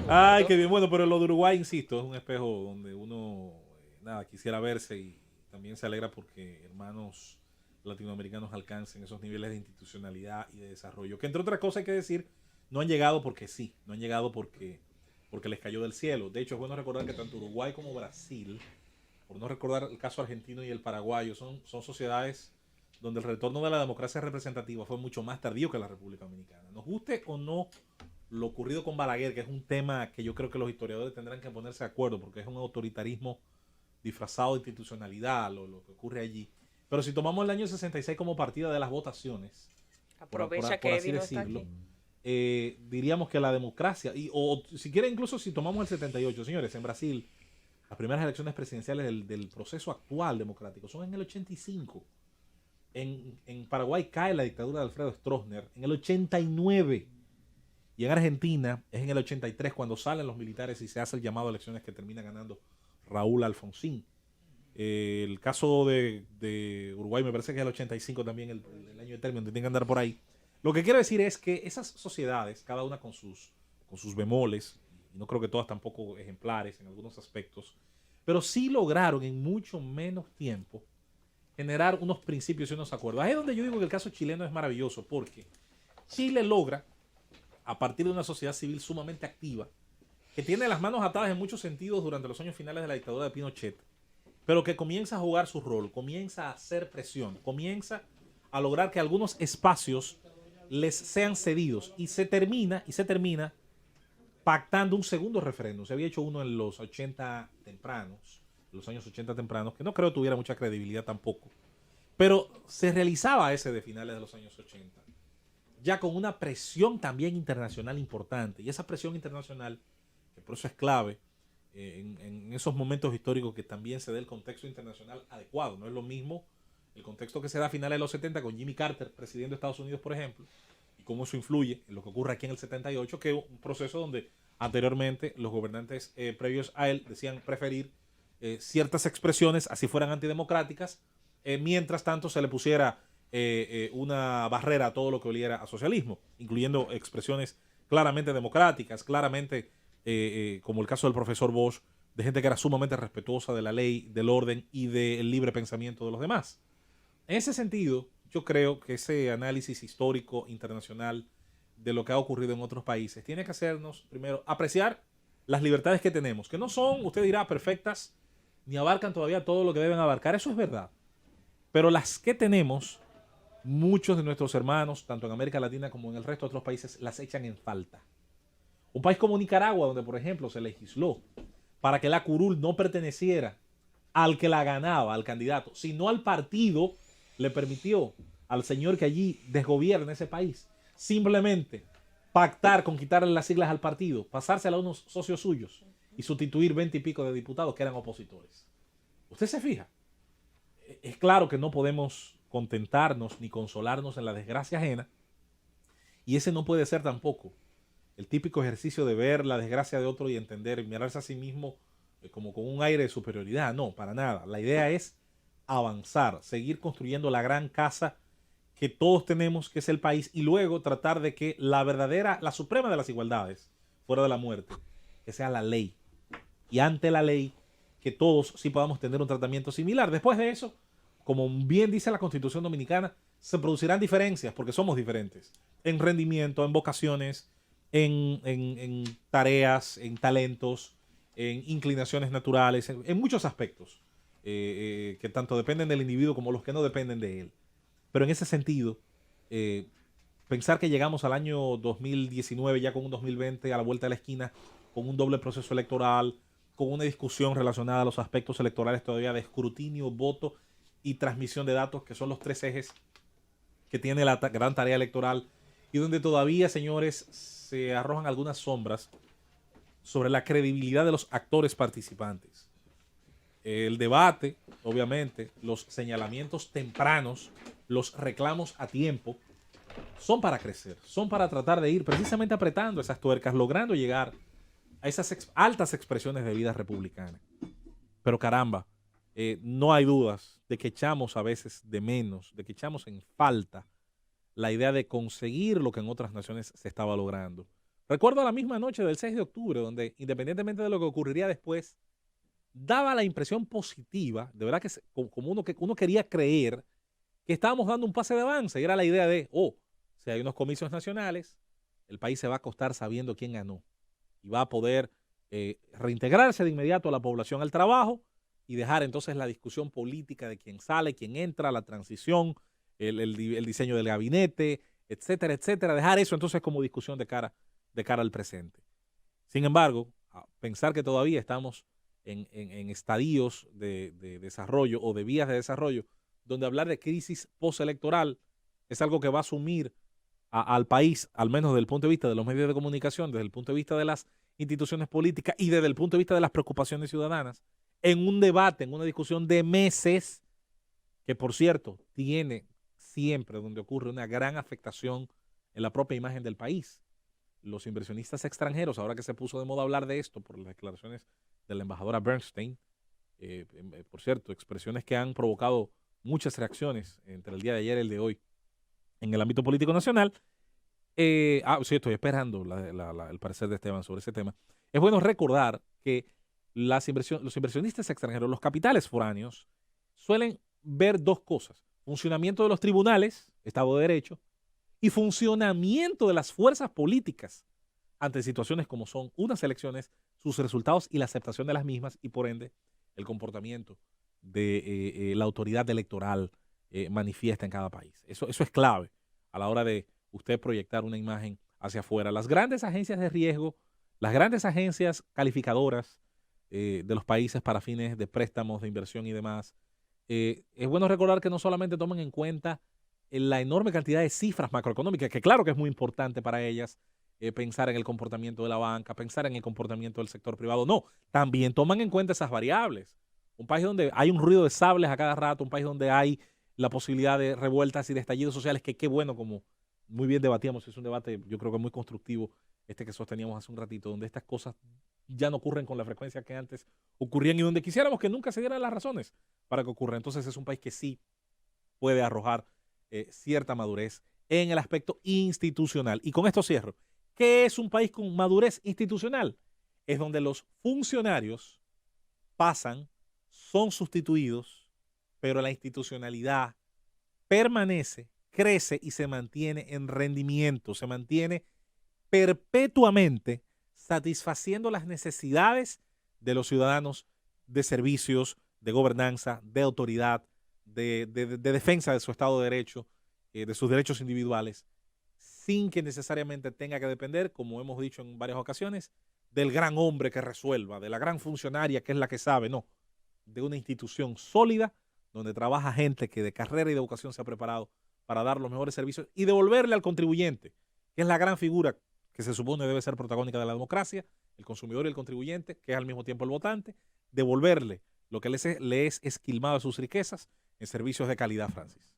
Ay, qué bien. Bueno, pero lo de Uruguay, insisto, es un espejo donde uno, nada, quisiera verse y también se alegra porque hermanos latinoamericanos alcancen esos niveles de institucionalidad y de desarrollo. Que entre otras cosas hay que decir, no han llegado porque sí, no han llegado porque les cayó del cielo. De hecho, es bueno recordar que tanto Uruguay como Brasil, por no recordar el caso argentino y el paraguayo, son sociedades donde el retorno de la democracia representativa fue mucho más tardío que la República Dominicana. Nos guste o no lo ocurrido con Balaguer, que es un tema que yo creo que los historiadores tendrán que ponerse de acuerdo, porque es un autoritarismo disfrazado de institucionalidad, lo que ocurre allí. Pero si tomamos el año 66 como partida de las votaciones, Aprovecha por que así Eddie no está decirlo, aquí. diríamos que la democracia, o si quiere incluso si tomamos el 78, señores, en Brasil, las primeras elecciones presidenciales del proceso actual democrático son en el 85. En Paraguay cae la dictadura de Alfredo Stroessner en el 89. Y en Argentina es en el 83 cuando salen los militares y se hace el llamado a elecciones que termina ganando Raúl Alfonsín. El caso de Uruguay me parece que es el 85 también, el año de término, tienen que andar por ahí. Lo que quiero decir es que esas sociedades, cada una con sus bemoles, y no creo que todas tampoco ejemplares en algunos aspectos, pero sí lograron en mucho menos tiempo generar unos principios y unos acuerdos. Ahí es donde yo digo que el caso chileno es maravilloso, porque Chile logra, a partir de una sociedad civil sumamente activa, que tiene las manos atadas en muchos sentidos durante los años finales de la dictadura de Pinochet, pero que comienza a jugar su rol, comienza a hacer presión, comienza a lograr que algunos espacios les sean cedidos y se termina pactando un segundo referéndum. Se había hecho uno en los 80 tempranos, los años 80 tempranos, que no creo tuviera mucha credibilidad tampoco, pero se realizaba ese de finales de los años 80 ya con una presión también internacional importante. Y esa presión internacional, que por eso es clave, en esos momentos históricos que también se dé el contexto internacional adecuado. No es lo mismo el contexto que se da a finales de los 70 con Jimmy Carter presidiendo Estados Unidos, por ejemplo, y cómo eso influye en lo que ocurre aquí en el 78, que un proceso donde anteriormente los gobernantes previos a él decían preferir ciertas expresiones, así fueran antidemocráticas, mientras tanto se le pusiera una barrera a todo lo que oliera a socialismo, incluyendo expresiones claramente democráticas, claramente, como el caso del profesor Bosch, de gente que era sumamente respetuosa de la ley, del orden y del libre pensamiento de los demás. En ese sentido, yo creo que ese análisis histórico internacional de lo que ha ocurrido en otros países tiene que hacernos, primero, apreciar las libertades que tenemos, que no son, usted dirá, perfectas, ni abarcan todavía todo lo que deben abarcar, eso es verdad. Pero las que tenemos, muchos de nuestros hermanos, tanto en América Latina como en el resto de otros países, las echan en falta. Un país como Nicaragua, donde por ejemplo se legisló para que la curul no perteneciera al que la ganaba, al candidato, sino al partido, le permitió al señor que allí desgobierna ese país simplemente pactar con quitarle las siglas al partido, pasársela a unos socios suyos y sustituir 20 y pico de diputados que eran opositores. Usted se fija, es claro que no podemos contentarnos ni consolarnos en la desgracia ajena, y ese no puede ser tampoco el típico ejercicio de ver la desgracia de otro y entender y mirarse a sí mismo como con un aire de superioridad. No, para nada. La idea es avanzar, seguir construyendo la gran casa que todos tenemos, que es el país, y luego tratar de que la verdadera, la suprema de las igualdades, fuera de la muerte, que sea la ley. Y ante la ley, que todos sí podamos tener un tratamiento similar. Después de eso, como bien dice la Constitución Dominicana, se producirán diferencias, porque somos diferentes, en rendimiento, en vocaciones, en tareas, en talentos, en inclinaciones naturales, en muchos aspectos, que tanto dependen del individuo como los que no dependen de él. Pero en ese sentido, eh, pensar que llegamos al año 2019 ya con un 2020 a la vuelta de la esquina, con un doble proceso electoral, con una discusión relacionada a los aspectos electorales todavía de escrutinio, voto y transmisión de datos, que son los tres ejes que tiene la gran tarea electoral, y donde todavía, señores, se arrojan algunas sombras sobre la credibilidad de los actores participantes. El debate, obviamente, los señalamientos tempranos, los reclamos a tiempo, son para crecer, son para tratar de ir precisamente apretando esas tuercas, logrando llegar a esas altas expresiones de vida republicana. Pero caramba, no hay dudas de que echamos a veces de menos, de que echamos en falta la idea de conseguir lo que en otras naciones se estaba logrando. Recuerdo la misma noche del 6 de octubre, donde independientemente de lo que ocurriría después, daba la impresión positiva, de verdad que como uno quería creer que estábamos dando un pase de avance, y era la idea de, si hay unos comicios nacionales, el país se va a acostar sabiendo quién ganó y va a poder reintegrarse de inmediato a la población al trabajo y dejar entonces la discusión política de quién sale, quién entra, la transición, el diseño del gabinete, etcétera, etcétera. Dejar eso entonces como discusión de cara al presente. Sin embargo, pensar que todavía estamos en estadios de desarrollo o de vías de desarrollo, donde hablar de crisis postelectoral es algo que va a sumir al país, al menos desde el punto de vista de los medios de comunicación, desde el punto de vista de las instituciones políticas y desde el punto de vista de las preocupaciones ciudadanas, en un debate, en una discusión de meses, que por cierto, tiene siempre donde ocurre una gran afectación en la propia imagen del país. Los inversionistas extranjeros, ahora que se puso de moda hablar de esto por las declaraciones de la embajadora Bernstein, por cierto, expresiones que han provocado muchas reacciones entre el día de ayer y el de hoy en el ámbito político nacional. Sí, estoy esperando el parecer de Esteban sobre ese tema. Es bueno recordar que los inversionistas extranjeros, los capitales foráneos, suelen ver dos cosas: funcionamiento de los tribunales, Estado de Derecho, y funcionamiento de las fuerzas políticas ante situaciones como son unas elecciones, sus resultados y la aceptación de las mismas, y por ende el comportamiento de la autoridad electoral manifiesta en cada país. Eso es clave a la hora de usted proyectar una imagen hacia afuera. Las grandes agencias de riesgo, las grandes agencias calificadoras de los países para fines de préstamos, de inversión y demás, es bueno recordar que no solamente toman en cuenta la enorme cantidad de cifras macroeconómicas, que claro que es muy importante para ellas, pensar en el comportamiento de la banca, pensar en el comportamiento del sector privado. No, también toman en cuenta esas variables. Un país donde hay un ruido de sables a cada rato, un país donde hay la posibilidad de revueltas y de estallidos sociales, que qué bueno, como muy bien debatíamos, es un debate yo creo que muy constructivo que sosteníamos hace un ratito, donde estas cosas ya no ocurren con la frecuencia que antes ocurrían y donde quisiéramos que nunca se dieran las razones para que ocurra. Entonces es un país que sí puede arrojar cierta madurez en el aspecto institucional. Y con esto cierro. ¿Qué es un país con madurez institucional? Es donde los funcionarios pasan, son sustituidos, pero la institucionalidad permanece, crece y se mantiene en rendimiento, se mantiene perpetuamente satisfaciendo las necesidades de los ciudadanos, de servicios, de gobernanza, de autoridad, de defensa de su Estado de Derecho, de sus derechos individuales, sin que necesariamente tenga que depender, como hemos dicho en varias ocasiones, del gran hombre que resuelva, de la gran funcionaria que es la que sabe, no, de una institución sólida donde trabaja gente que de carrera y de educación se ha preparado para dar los mejores servicios y devolverle al contribuyente, que es la gran figura que se supone debe ser protagónica de la democracia, el consumidor y el contribuyente, que es al mismo tiempo el votante, devolverle lo que le es esquilmado de sus riquezas en servicios de calidad, Francis.